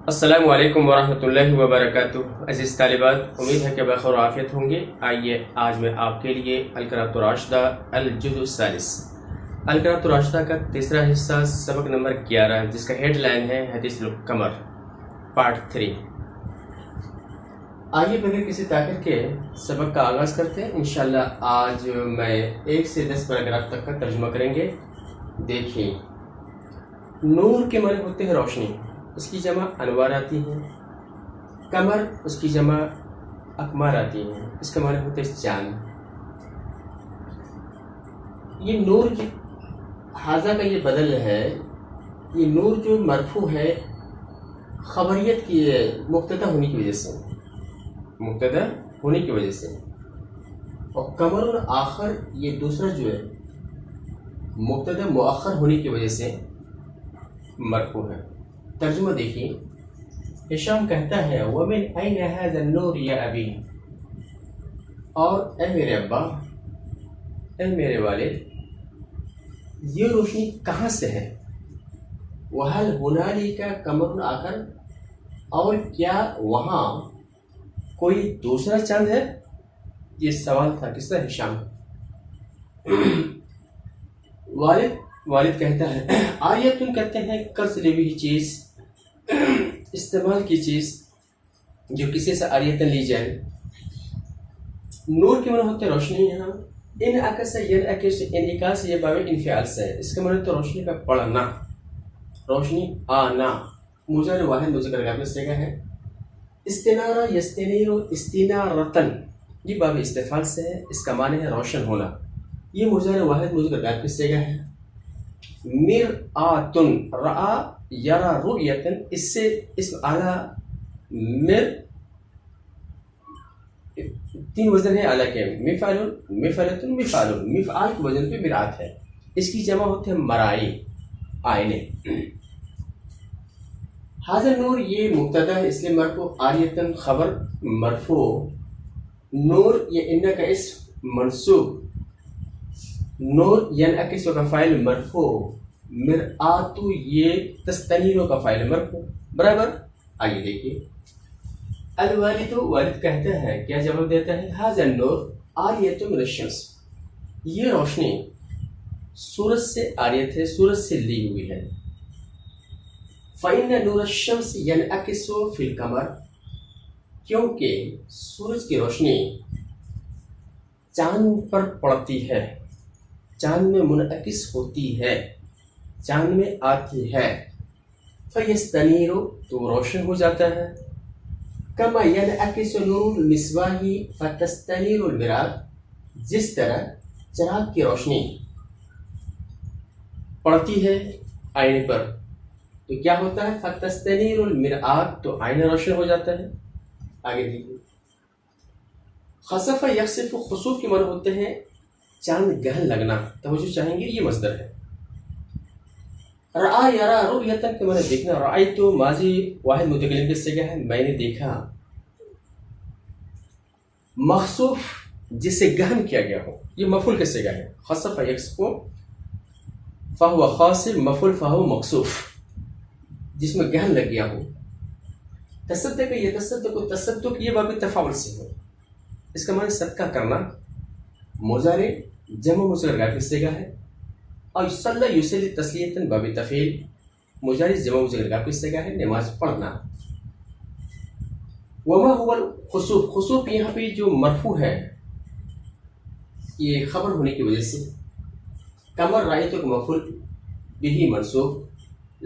السلام علیکم ورحمۃ اللہ وبرکاتہ۔ عزیز طالبات، امید ہے کہ بخیر و عافیت ہوں گے۔ آئیے آج میں آپ کے لیے القراۃ الراشدہ الجزء الثالث القراۃ الراشدہ کا تیسرا حصہ سبق نمبر 11 جس کا ہیڈ لائن ہے حدیث القمر پارٹ 3۔ آئیے بغیر کسی تاخیر کے سبق کا آغاز کرتے ہیں۔ انشاءاللہ آج میں 1 سے 10 پیراگراف تک کا ترجمہ کریں گے۔ دیکھیں، نور کے معنی ہوتے ہیں روشنی، اس کی جمع انوار آتی ہیں۔ قمر اس کی جمع اقمار آتی ہیں، اس کا معنی ہوتے ہیں چاند۔ یہ نور کی حاضہ کا یہ بدل ہے، یہ نور جو مرفوع ہے خبریت کی مبتدا ہونے کی وجہ سے، مبتدا ہونے کی وجہ سے، اور قمر آخر یہ دوسرا جو ہے مبتدا مؤخر ہونے کی وجہ سے مرفوع ہے۔ ترجمہ دیکھیں، ہشام کہتا ہے وَمِنْ أَيْنَ هَذَا النُّورُ يَا أَبِي، اور اے میرے ابا، اے میرے والد، یہ روشنی کہاں سے ہے؟ وَهَلْ هُنَالِكَ قَمَرٌ آخر، اور کیا وہاں کوئی دوسرا چاند ہے؟ یہ سوال تھا کس طرح ہشام۔ والد کہتا ہے آیتن کہتے ہیں قرض لی ہوئی چیز، استعمال کی چیز جو کسی سے آریتن لی جائے۔ نور کے معنی ہوتے ہیں روشنی۔ یہاں ان عکس انعکاس یہ باب انفعال سے ہے، اس کے معنی تو روشنی کا پڑنا، روشنی آنا، مضارع واحد مذکر غائب میں صیغہ ہے۔ استنارہ یستنیر استنارتن، یہ باب استفعال سے ہے، اس کا معنی ہے روشن ہونا، یہ مضارع واحد مذکر غائب میں صیغہ ہے۔ مرآتن رآ یرا رؤیتن، اس سے اسم اعلیٰ مر 3 وزن ہے اعلیٰ کے، مفعل مفعلتن مفعال، مفعال کے وزن پہ مرآت ہے، اس کی جمع ہوتے ہیں مرائی، آئینے۔ حاضر نور یہ مبتدا ہے اس لیے مرفوع، آریتن خبر مرفوع، نور یہ ان کا اسم منصوب، نور ینعکس کا فاعل مرفوع، مرآت یہ تستنیر کا فاعل مرفوع، برابر۔ آئیے دیکھیے، الوالد، والد کہتا ہے، کیا جواب دیتا ہے؟ ھذا النور آریۃ من الشمس، یہ روشنی سورج سے آریت ہے، سورج سے لی ہوئی ہے۔ فإن نور الشمس ينعكس في القمر، کیونکہ سورج کی روشنی چاند پر پڑتی ہے، چاند میں منعکس ہوتی ہے، چاند میں آتی ہے۔ فیستنیر، تو روشن ہو جاتا ہے۔ کما ینعکس نور المصباح فتستنیر المراۃ، جس طرح چراغ کی روشنی پڑتی ہے آئینے پر تو کیا ہوتا ہے؟ فتستنیر المراۃ، تو آئینہ روشن ہو جاتا ہے۔ آگے دیکھیے، خسف یخسف، خسوف کے معنی ہوتے ہیں چاند گہن لگنا، توجہ چاہیں گے، یہ مصدر ہے۔ رآ یرا رؤیتن کے معنی دیکھنا، رأیت ماضی واحد متکلم کے صیغہ ہے، میں نے دیکھا۔ مخسوف جسے گہن کیا گیا ہو، یہ مفعول کے صیغہ ہے۔ خسف یخسف فہو خاسف، مفعول فہو مخسوف، جس میں گہن لگ گیا ہو۔ تصدق یتصدق، تصدق یہ باب تفاعل سے ہے، اس کا معنی صدقہ کرنا، مضارع جمع مذکر غائب کی صیغہ ہے۔ اور یصلی یصلی تسلیۃ باب تفعیل، مضارع جمع مذکر غائب کی صیغہ ہے، نماز پڑھنا۔ وما هو الخسوف، خسوف یہاں پہ جو مرفوع ہے یہ خبر ہونے کی وجہ سے۔ قمر رأیت کا مفعول بھی منصوب،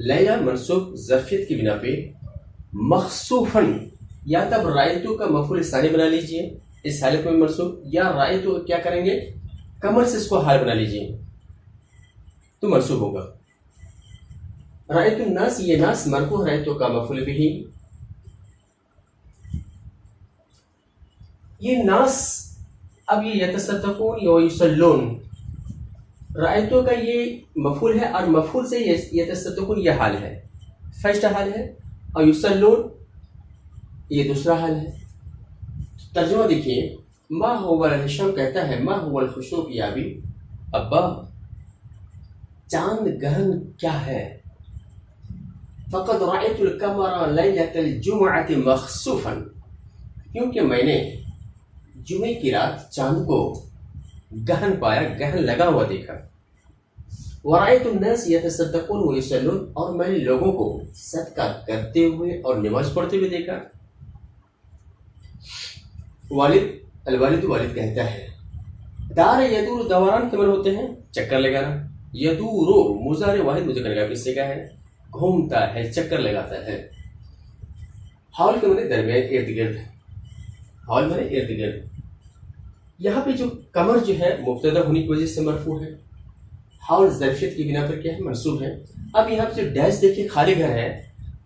لیلہ منصوب ظرفیت کی بنا پہ۔ مخسوفاً، یا تب رأیت کا مفعول ثانی بنا لیجئے اس حالت میں منصوب، یا رأیت کیا کریں گے؟ قمر سے اس کو حال بنا لیجئے تو منصوب ہوگا۔ رأیت الناس، یہ ناس مرفوع، رأیت کا مفعول بھی۔ یہ ناس اب یہ یتصدقون یا یصلون، رأیتو کا یہ مفعول ہے اور مفعول سے یتصدقون یہ حال ہے، فرسٹ حال ہے، اور یصلون یہ دوسرا حال ہے۔ ترجمہ دیکھیے، ما هو، ہشام کہتا ہے ما هو الخسوف یا ابی، ابا چاند گہن کیا ہے؟ فقد رأيت القمر ليلة الجمعة مخسوفا، کیونکہ میں نے جمعے کی رات چاند کو گہن پایا، گہن لگا ہوا دیکھا. ورأيت الناس يتصدقون ويصلون، اور میں نے لوگوں کو صدقہ کرتے ہوئے اور نماز پڑھتے ہوئے دیکھا. الوالد کہتا ہے دار یدور دوران کے معنی ہوتے ہیں چکر لگانا. یدورو مضارع واحد مذکر کا کس سے کا ہے؟ گھومتا ہے، چکر لگاتا ہے. حول کے معنی درمیان، ارد گرد. حول معنی ارد گرد. یہاں پہ جو قمر جو ہے مبتدا ہونے کی وجہ سے مرفوع ہے، حول ظرفیت کی بنا پر کیا ہے؟ منصوب ہے. اب یہاں پہ جو ڈیش دیکھیے خالی گھر ہے،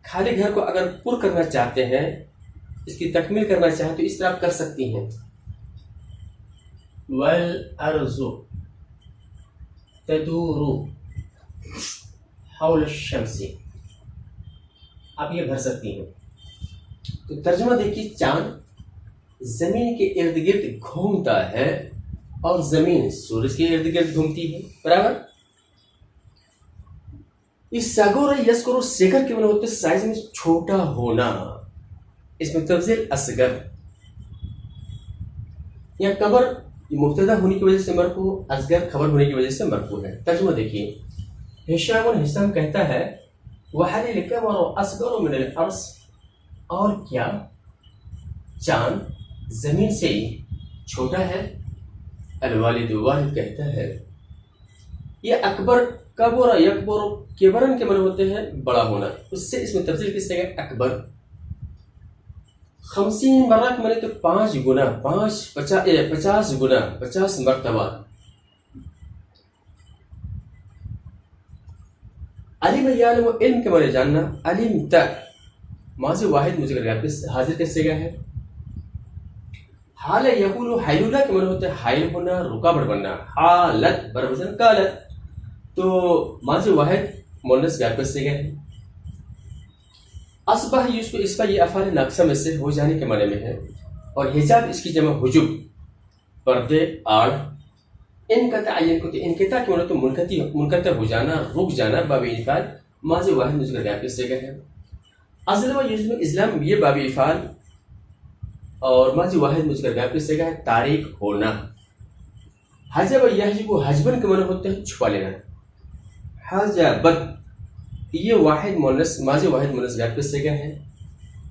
خالی گھر کو اگر پر کرنا چاہتے ہیں، اس کی تکمیل کرنا چاہیں تو اس طرح آپ کر سکتی ہیں. والارض تدور حول الشمس، آپ یہ بھر سکتی ہیں. تو ترجمہ دیکھیے، چاند زمین کے ارد گرد گھومتا ہے اور زمین سورج کے ارد گرد گھومتی ہے. برابر. اس سگور یسکرو سیکر کے معنی ہوتے سائز میں چھوٹا ہونا، اس میں تفضیل اصغر. یا قبر مبتدا ہونے کی وجہ سے مرفوع، اصغر خبر ہونے کی وجہ سے مرفوع ہے. ترجمہ دیکھیے، ہشام کہتا ہے وَحَلِ الْقَمَرُ أَصْغَرُ مِنَ الْأَرْضِ، اور کیا چاند زمین سے چھوٹا ہے؟ والد کہتا ہے یہ اکبر کبر یکبر کبرن کے معنی ہوتے ہیں بڑا ہونا، اس سے اس میں تفصیل کس سے گیا؟ اکبر. 50 مرہ کے معنی تو 5 گنا، 50 گنا، 50 مرتبہ. علم یعلم علم کے معنی جاننا، علم تک ماضی واحد مذکر کا حاضر کس سے گیا ہے؟ حال یقول حیلولہ کے معنی ہوتے ہیں حائل ہونا، رکاوٹ بننا. حالت بربزن کالت، تو ماضی واحد مؤنث غائب کس سے گیا ہے؟ اصبح اس کا یہ افعال ناقصہ میں سے ہو جانے کے معنی میں ہے، اور حجاب اس کی جمع حجب، پردے، آڑ. انقطع انقطاع کے معنی تو منقطع ہو جانا، رک جانا. باب افعال ماضی واحد مذکر غائب کس سے گیا ہے؟ ازلم یزلم اسلام، یہ باب افعال اور ماضی واحد مذکر غائب کس سے گیا ہے؟ تاریک ہونا. حجب یحجب حجبن کے معنی ہوتے ہیں چھپا لینا. حجبت یہ واحد مؤنث ماضی واحد مؤنث غائب کس سے گیا ہے؟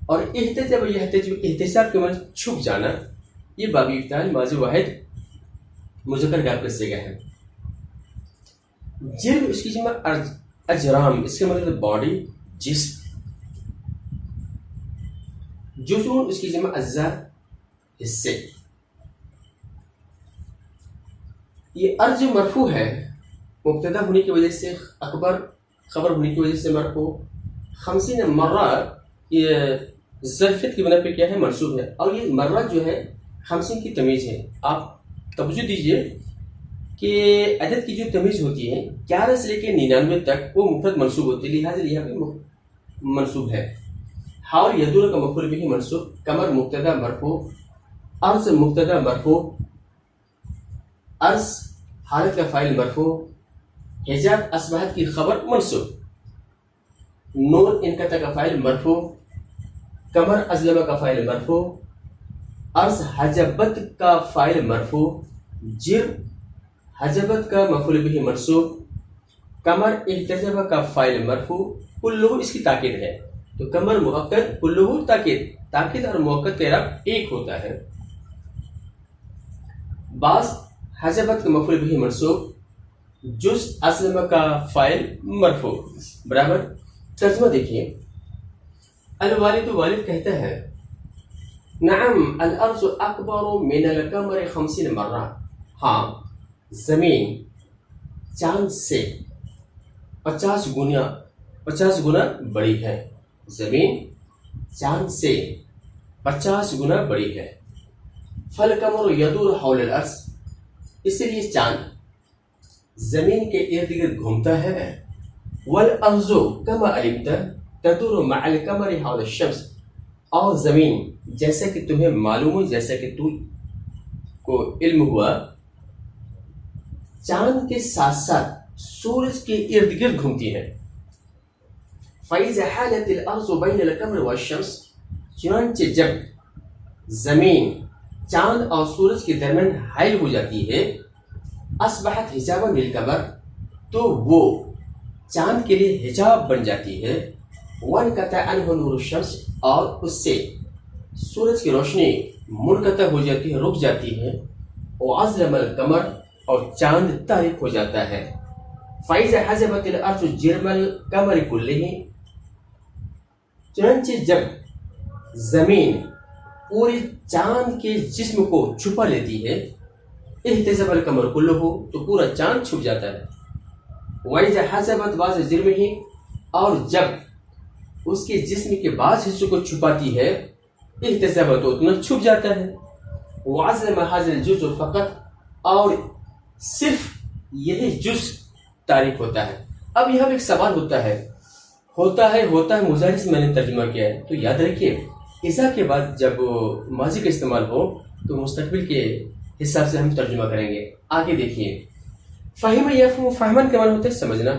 اور احتجاب یحتجب احتساب کے معنی چھپ جانا، یہ باب افعال ماضی واحد مذکر غائب کس سے گیا ہے؟ جرم اس کی جمع اجرام، اس کے مطلب باڈی، جسم. جزون اس کی جمع اجزاء، حصے. یہ ارج مرفوع ہے، مبتدا ہونے کی وجہ سے اکبر، خبر ہونے کی وجہ سے مرفوع. 50 مرہ یہ ظرفیت کی بنا پہ کیا ہے؟ منصوب ہے. اور یہ مرہ جو ہے 50 کی تمیز ہے. آپ توجہ دیجئے کہ عدد کی جو تمیز ہوتی ہے 11 سے لے کے 99 تک وہ مفرد منصوب ہوتی ہے، لہٰذا یہاں پہ منصوب ہے. حول یدور کا مفعول بھی منصوب. قمر مبتدا مرفوع، ارض مبتدا مرفوع، ارض حالت کا فاعل مرفوع، حجاب اصبحت کی خبر منصوب، نور انقطع کا فاعل مرفوع، قمر ازلم کا فاعل مرفوع، ارض حجبت کا فاعل مرفوع، جر حجبت کا مفعول بھی منصوب، قمر احتجب کا فاعل مرفوع. کلہ اس کی تاکید ہے، تو قمر مؤکد، کلہ تاکید اور مؤکد کا اعراب ایک ہوتا ہے. بعض حجبت کا مفعول بھی منصوب، جز اسلم کا فاعل مرفوع. برابر. ترجمہ دیکھیے، والد کہتا ہے نعم الارض اکبر من القمر 50 مرہ، ہاں زمین چاند سے 50 گنا بڑی ہے. زمین چاند سے 50 گنا بڑی ہے. فالقمر یدور حول الارض، اس لیے چاند زمین کے ارد گرد گھومتا ہے. والارض کما علمت تدور مع القمر حول الشمس، اور زمین جیسا کہ تمہیں معلوم ہو، جیسا کہ تو کو علم ہوا، چاند کے ساتھ ساتھ سورج کے ارد گرد گھومتی ہے. فَإِذَا حَالَتِ الْأَرْضُ بَيْنَ الْقَمَرِ وَالشَّمْسِ چنانچہ جب زمین چاند اور سورج کے درمیان حائل ہو جاتی ہے اصبحت حجابا للقمر تو وہ چاند کے لیے حجاب بن جاتی ہے وانقطع عنہ نور الشمس اور اس سے سورج کی روشنی منقطع ہو جاتی ہے رک جاتی ہے وأظلم القمر اور چاند تاریک ہو جاتا ہے فَإِذَا حَجَبَتِ الْأَرْضُ جِرْمَ الْقَمَرِ كُلِّهِ چنانچہ جب زمین پوری چاند کے جسم کو چھپا لیتی ہے احتجب القمر كُلُّهُ تو پورا چاند چھپ جاتا ہے وَإِذَا حَجَبَتْ بَعْضَ جِرْمِهِ اور جب اس کے جسم کے بعض حصوں کو چھپاتی ہے احتجب تو اتنا چھپ جاتا ہے وَعَزْلَمَ هَذَا الْجُزْءُ فقط اور صرف یہی جز تاریخ ہوتا ہے اب یہاں ایک سوال ہوتا ہے مضارع سے میں نے ترجمہ کیا ہے تو یاد رکھیے اذا کے بعد جب ماضی کا استعمال ہو تو مستقبل کے حساب سے ہم ترجمہ کریں گے آگے دیکھیے فہم یفہم فہمن کے معنی ہوتے ہیں سمجھنا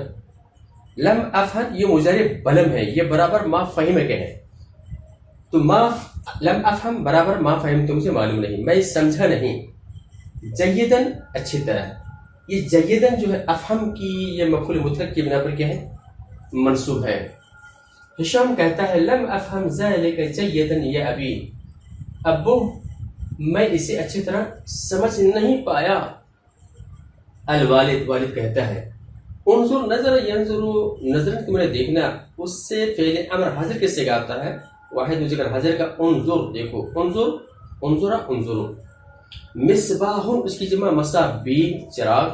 لم افہم یہ مضارع بلم ہے یہ برابر ما فہم کے ہے تو ما لم افہم برابر ما فہم تم سے معلوم نہیں میں سمجھا نہیں جیدن اچھی طرح یہ جیدن جو ہے افہم کی یہ مفعول مطلق کی بنا پر کیا ہے منصوب ہے ہشام کہتا ہے لم افہم ذلک جیدن یا ابی ابو میں اسے اچھی طرح سمجھ نہیں پایا الوالد والد کہتا ہے انظر نظر ینظر نظر کو میں نے دیکھنا اس سے فعل امر حاضر کس سے آتا ہے واحد مذکر حاضر کا انظر دیکھو انظر مصباح اس کی جمع مصابیح چراغ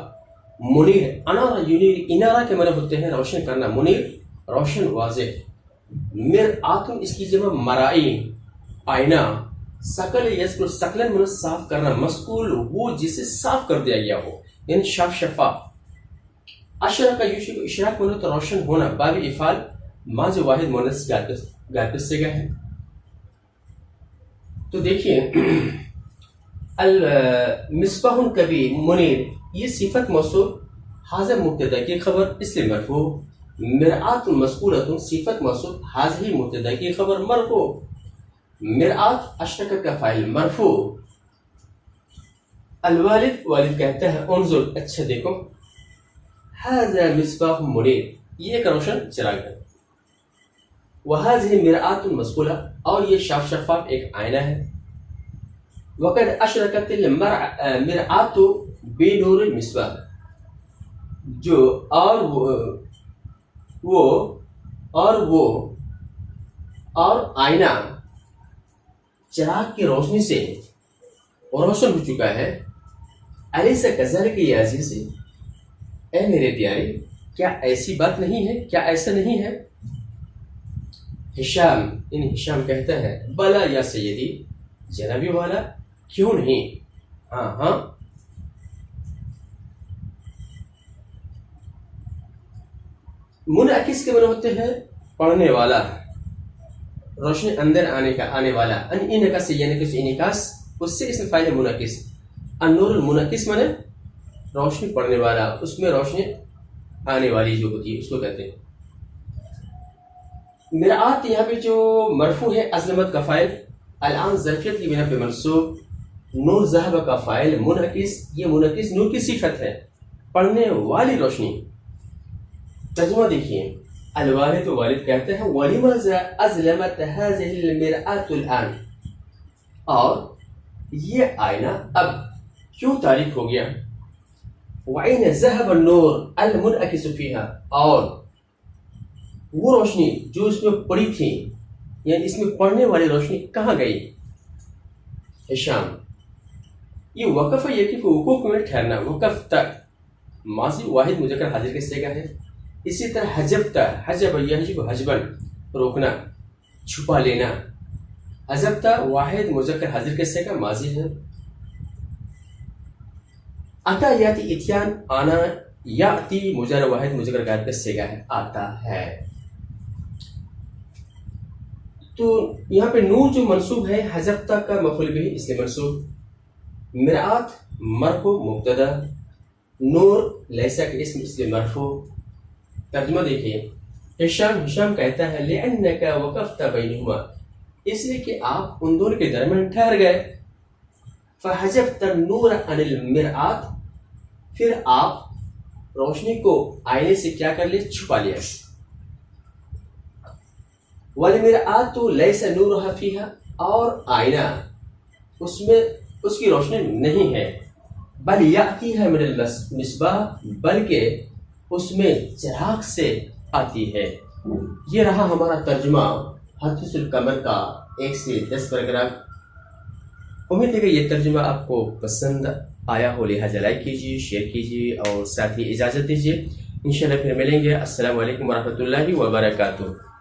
منیر انارا ینیر انارا کے معنی ہوتے ہیں روشن کرنا منیر روشن واضح مرآت اس کی جمع مرائی آئینہ سکل یسکل سکلن من صاف کرنا مسکول وہ جسے صاف کر دیا گیا ہو یعنی شاف شفاف اشرق کا یوشک اشراق من تو روشن ہونا باب افعال ماضی واحد مؤنث گارکس سے گیا ہے تو دیکھیے المصباح کبیر منیر یہ صفت موصوف حاضر مبتدا کی خبر اس لیے مرفوع مرآت مسکولۃ صفت موصوف حاضر مبتدا کی خبر مرفوع مرآت اشرق کا فاعل مرفوع الوالد والد کہتا ہے انظر اچھا دیکھو ھذا مصباح منیر یہ ایک روشن چراغ ہے وهذه مرآت مسکولہ اور یہ شاف شفاف ایک آئینہ ہے وقد اشرقت المرآت بنور المصباح جو اور آئینہ چراغ کی روشنی سے روشن ہو چکا ہے الیس کذالک یا عزیز اے میرے پیارے کیا ایسی بات نہیں ہے کیا ایسا نہیں ہے ہشام کہتا ہے بلا یا سیدی جنابی والا کیوں نہیں ہاں منعکس کے معنی ہوتے ہیں پڑھنے والا روشنی اندر آنے والا انعکاس یعنی کہ انعکاس اس سے اسم فاعل منعکس النور المنعکس معنی روشنی پڑھنے والا اس میں روشنی آنے والی جو ہوتی ہے اس کو کہتے ہیں مرآت یہاں پہ جو مرفوع ہے ازلمت کا فاعل الان ظرفیت کی بنا پہ منصوب نور ذہب کا فاعل منعکس یہ منعکس نور کی صفت ہے پڑھنے والی روشنی ترجمہ دیکھیے الوالد والد کہتے ہیں وَلِمَاذَا أَظْلَمَتْ هَذِهِ الْمِرْآةُ الْآن اور یہ آئینہ اب کیوں تاریک ہو گیا وَأَيْنَ ذَهَبَ النُّورُ الْمُنْعَكِسُ فِيهَا اور وہ روشنی جو اس میں پڑی تھی یعنی اس میں پڑھنے والی روشنی کہاں گئی ہشام یہ وقف یقف وقوف میں ٹھہرنا وقف تک ماضی واحد مذکر حاضر کے صیغہ ہے اسی طرح حجبتا حجب یحجب حجبن روکنا چھپا لینا حجبتا واحد مذکر حاضر کے صیغہ ماضی ہے اتا یاتی اتیان آنا یاتی مضارع واحد مذکر غائب کا صیغہ ہے آتا ہے تو یہاں پہ نور جو منصوب ہے حجبتا کا مفعول بھی اس لیے منصوب مرآت مرفوع مبتدا نور لیسا کے اسم اس لیے مرفوع ترجمہ دیکھیے ہشام کہتا ہے لأنك وقفت بينهما، اس لیے کہ آپ ان دونوں کے درمیان ٹھہر گئے. فحجبت النور عن المرآت، پھر آپ روشنی کو آئینے سے کیا کر لیا؟ چھپا لیا. والمرآت ليس نورها فيها، اور آئینہ اس میں اس کی روشنی نہیں ہے. بل یأتیها من المصباح، بلکہ اس میں چراغ سے آتی ہے. یہ رہا ہمارا ترجمہ حدیث القمر کا 1 سے 10 پیراگراف. امید ہے کہ یہ ترجمہ آپ کو پسند آیا ہو، لہٰذا لائک کیجیے، شیئر کیجیے اور ساتھ ہی اجازت دیجیے. انشاءاللہ پھر ملیں گے. السلام علیکم ورحمۃ اللہ وبرکاتہ.